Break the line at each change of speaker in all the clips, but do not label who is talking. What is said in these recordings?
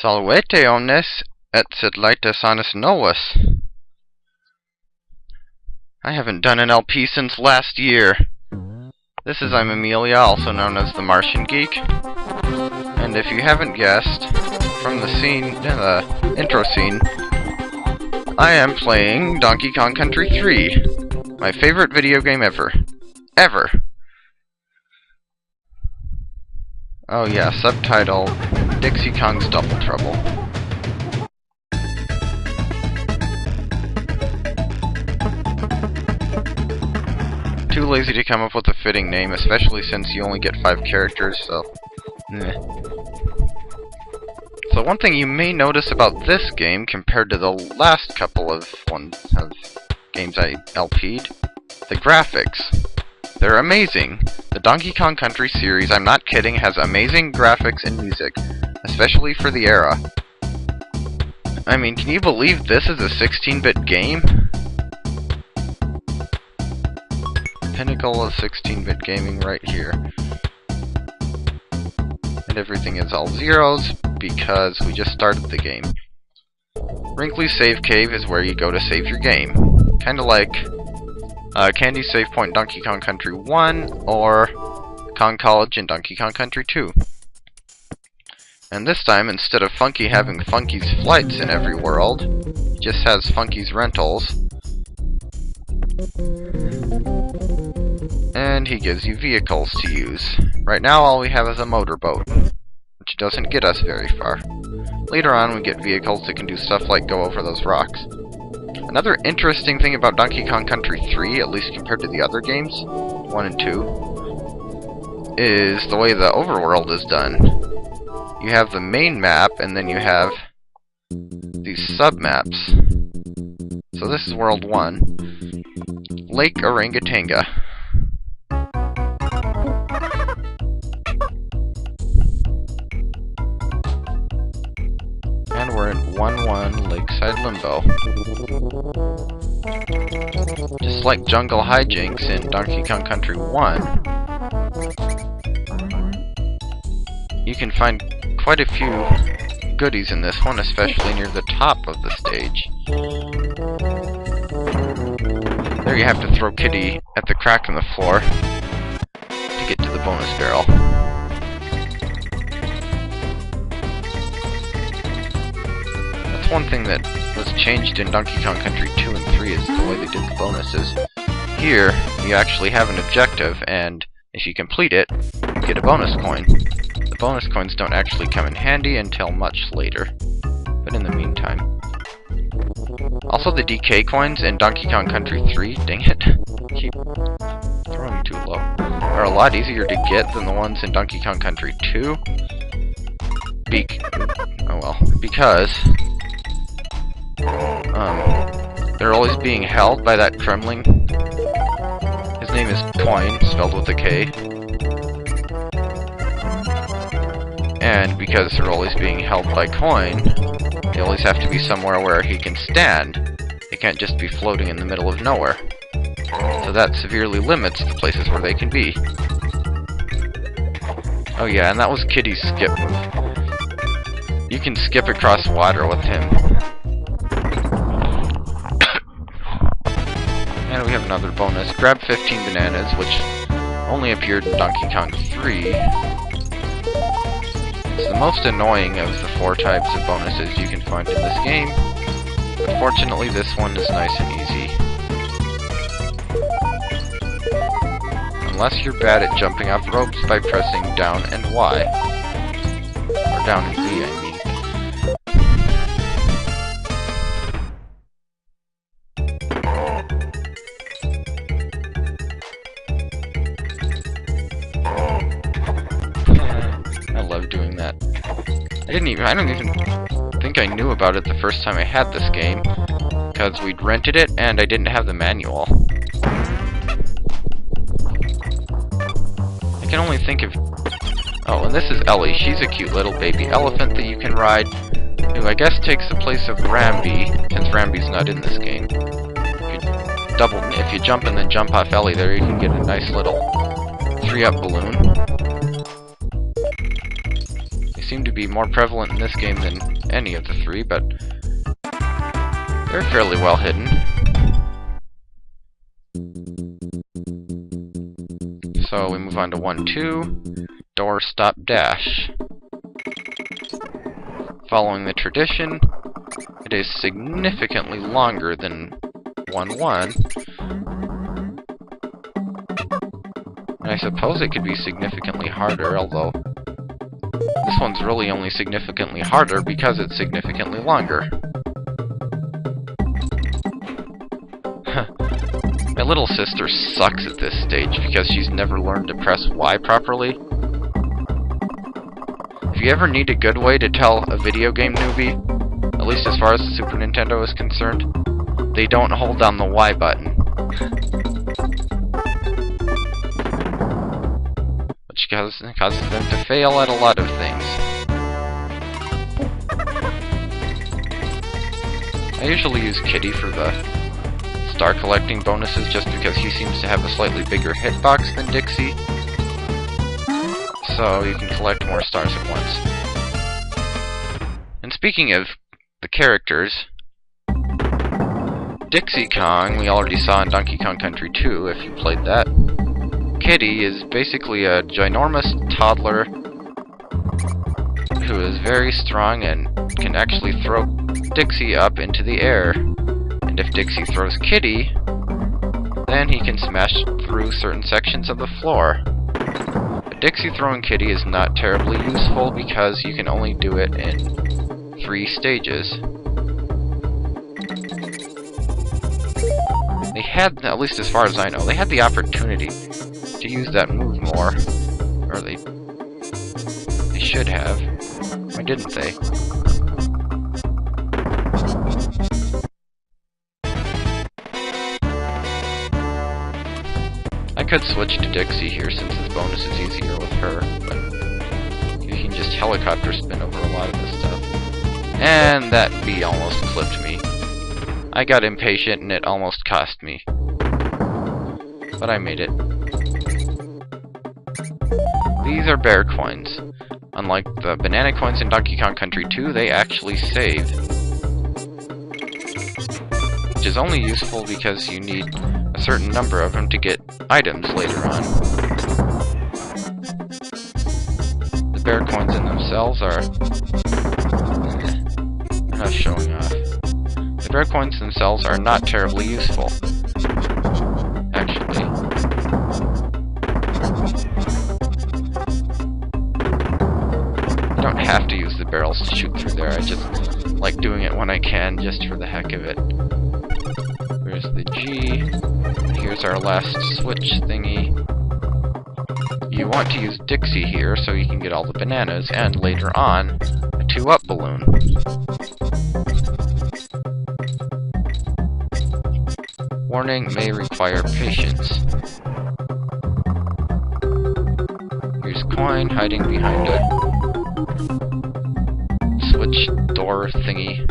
Salvete omnes et sed laetus anus novus. I haven't done an LP since last year. This is I'm Amelia, also known as TheMartianGeek. And if you haven't guessed, from the scene, the intro scene, I am playing Donkey Kong Country 3. My favorite video game ever. Ever! Oh yeah, subtitle, Dixie Kong's Double Trouble. Too lazy to come up with a fitting name, especially since you only get 5 characters, so... Meh. So one thing you may notice about this game, compared to the last couple of games I LP'd, the graphics. They're amazing. The Donkey Kong Country series, I'm not kidding, has amazing graphics and music, especially for the era. I mean, can you believe this is a 16-bit game? Pinnacle of 16-bit gaming right here. And everything is all zeros because we just started the game. Wrinkly's Save Cave is where you go to save your game. Kinda like Candy's Save Point Donkey Kong Country 1 or Kong College in Donkey Kong Country 2. And this time, instead of Funky having Funky's flights in every world, he just has Funky's rentals. And he gives you vehicles to use. Right now all we have is a motorboat, which doesn't get us very far. Later on we get vehicles that can do stuff like go over those rocks. Another interesting thing about Donkey Kong Country 3, at least compared to the other games, 1 and 2, is the way the overworld is done. You have the main map, and then you have these sub-maps. So this is World 1. Lake Orangatang Go. And we're in 1-1 Lakeside Limbo. Just like Jungle Hijinks in Donkey Kong Country 1, you can find quite a few goodies in this one, especially near the top of the stage. There you have to throw Kitty at the crack in the floor to get to the bonus barrel. That's one thing that was changed in Donkey Kong Country 2 and 3 is the way they did the bonuses. Here, you actually have an objective, and if you complete it, you get a bonus coin. The bonus coins don't actually come in handy until much later, but in the meantime. Also, the DK coins in Donkey Kong Country 3, dang it, keep throwing too low, are a lot easier to get than the ones in Donkey Kong Country 2. Because they're always being held by that Kremling. His name is Coin, spelled with a K. And because they're always being held by Coin, they always have to be somewhere where he can stand. They can't just be floating in the middle of nowhere. So that severely limits the places where they can be. Oh yeah, and that was Kitty's skip move. You can skip across water with him. And we have another bonus. Grab 15 bananas, which only appeared in Donkey Kong 3. It's the most annoying of the 4 types of bonuses you can find in this game. But fortunately, this one is nice and easy. Unless you're bad at jumping off ropes by pressing down and Y. Or down and B, I mean. I love doing that. I don't even think I knew about it the first time I had this game, because we'd rented it and I didn't have the manual. I can only think of... Oh, and this is Ellie. She's a cute little baby elephant that you can ride, who I guess takes the place of Rambi, since Rambi's not in this game. If you jump and then jump off Ellie there, you can get a nice little 3-up balloon. seem to be more prevalent in this game than any of the three, but they're fairly well hidden. So we move on to 1-2, Doorstop Dash. Following the tradition, it is significantly longer than 1-1. And I suppose it could be significantly harder, although this one's really only significantly harder because it's significantly longer. My little sister sucks at this stage because she's never learned to press Y properly. If you ever need a good way to tell a video game newbie, at least as far as the Super Nintendo is concerned, they don't hold down the Y button. Which causes them to fail at a lot of things. I usually use Kitty for the star collecting bonuses just because he seems to have a slightly bigger hitbox than Dixie. So you can collect more stars at once. And speaking of the characters, Dixie Kong we already saw in Donkey Kong Country 2 if you played that. Kitty is basically a ginormous toddler who is very strong and can actually throw Dixie up into the air. And if Dixie throws Kitty, then he can smash through certain sections of the floor. But Dixie throwing Kitty is not terribly useful because you can only do it in 3 stages. They had, at least as far as I know, they had the opportunity to use that move more. Or they should have. Why didn't they? I could switch to Dixie here since this bonus is easier with her, but you can just helicopter spin over a lot of this stuff. And that bee almost clipped me. I got impatient and it almost cost me. But I made it. These are bear coins. Unlike the banana coins in Donkey Kong Country 2, they actually save. Which is only useful because you need a certain number of them to get items later on. The bear coins in themselves are... they're not showing off. The bear coins themselves are not terribly useful. Actually. You don't have to use the barrels to shoot through there. I just like doing it when I can, just for the heck of it. Here's the G. Here's our last switch thingy. You want to use Dixie here so you can get all the bananas, and later on, a 2-up balloon. Warning, may require patience. Here's coin hiding behind a switch door thingy.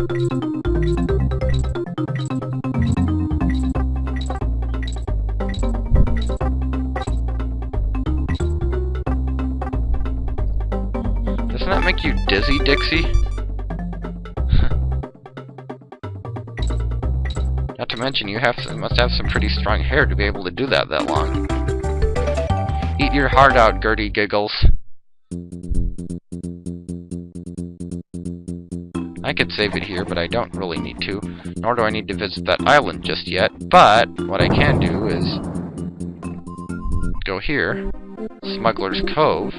Doesn't that make you dizzy, Dixie? Not to mention, you must have some pretty strong hair to be able to do that long. Eat your heart out, Gertie Giggles. I could save it here, but I don't really need to. Nor do I need to visit that island just yet. But what I can do is go here, Smugglers Cove,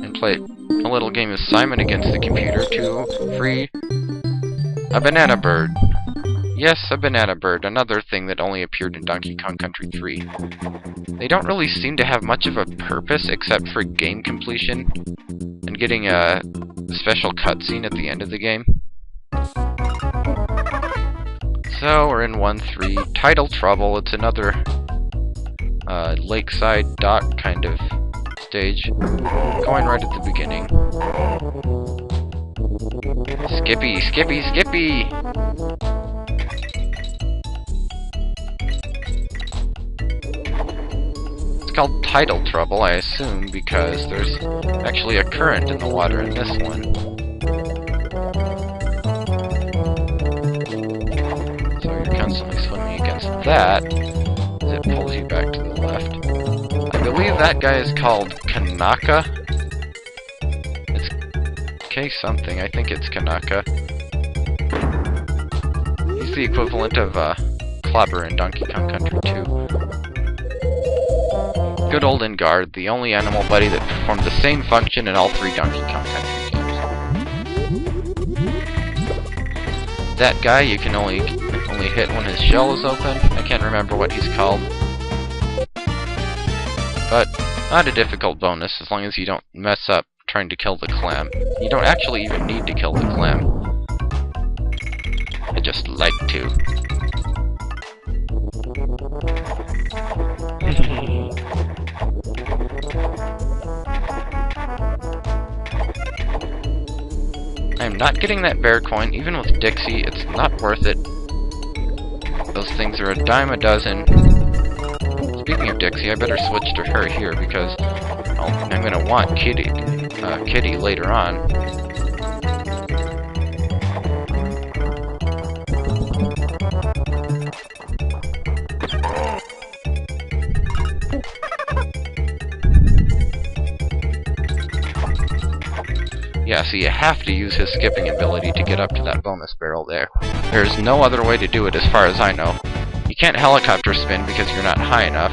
and play a little game of Simon Against the Computer to free a banana bird. Yes, a banana bird, another thing that only appeared in Donkey Kong Country 3. They don't really seem to have much of a purpose except for game completion and getting a special cutscene at the end of the game. So we're in 1-3, Title Trouble. It's another lakeside dock kind of stage, going right at the beginning. Skippy, Skippy, Skippy! called tidal trouble, I assume, because there's actually a current in the water in this one. So you're constantly swimming against that as it pulls you back to the left. I believe that guy is called Kanaka. It's K something, I think it's Kanaka. He's the equivalent of Clobber in Donkey Kong Country 2. Good old Ingard, the only animal buddy that performed the same function in all 3 Donkey Kong Country games. That guy you can only hit when his shell is open. I can't remember what he's called. But not a difficult bonus as long as you don't mess up trying to kill the clam. You don't actually even need to kill the clam. I just like to. I'm not getting that bear coin, even with Dixie. It's not worth it. Those things are a dime a dozen. Speaking of Dixie, I better switch to her here because I'm gonna want Kitty later on. Yeah, so you have to use his skipping ability to get up to that bonus barrel there. There's no other way to do it as far as I know. You can't helicopter spin because you're not high enough.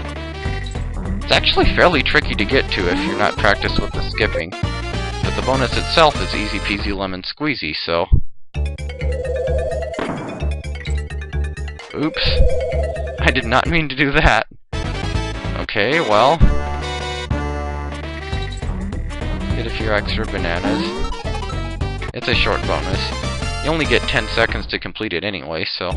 It's actually fairly tricky to get to if you're not practiced with the skipping. But the bonus itself is easy peasy lemon squeezy, so... Oops. I did not mean to do that. Okay, well... Get a few extra bananas. It's a short bonus. You only get 10 seconds to complete it anyway, so...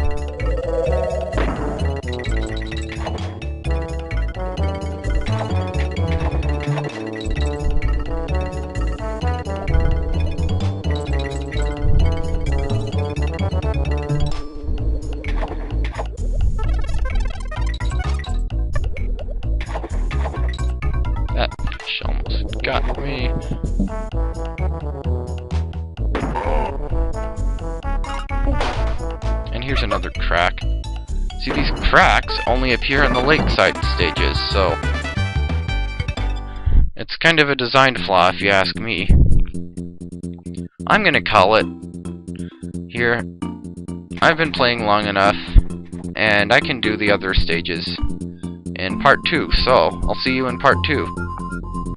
That fish almost got me. And here's another crack. See, these cracks only appear in the lakeside stages, so... It's kind of a design flaw, if you ask me. I'm gonna call it here. I've been playing long enough, and I can do the other stages in part 2, so I'll see you in part 2.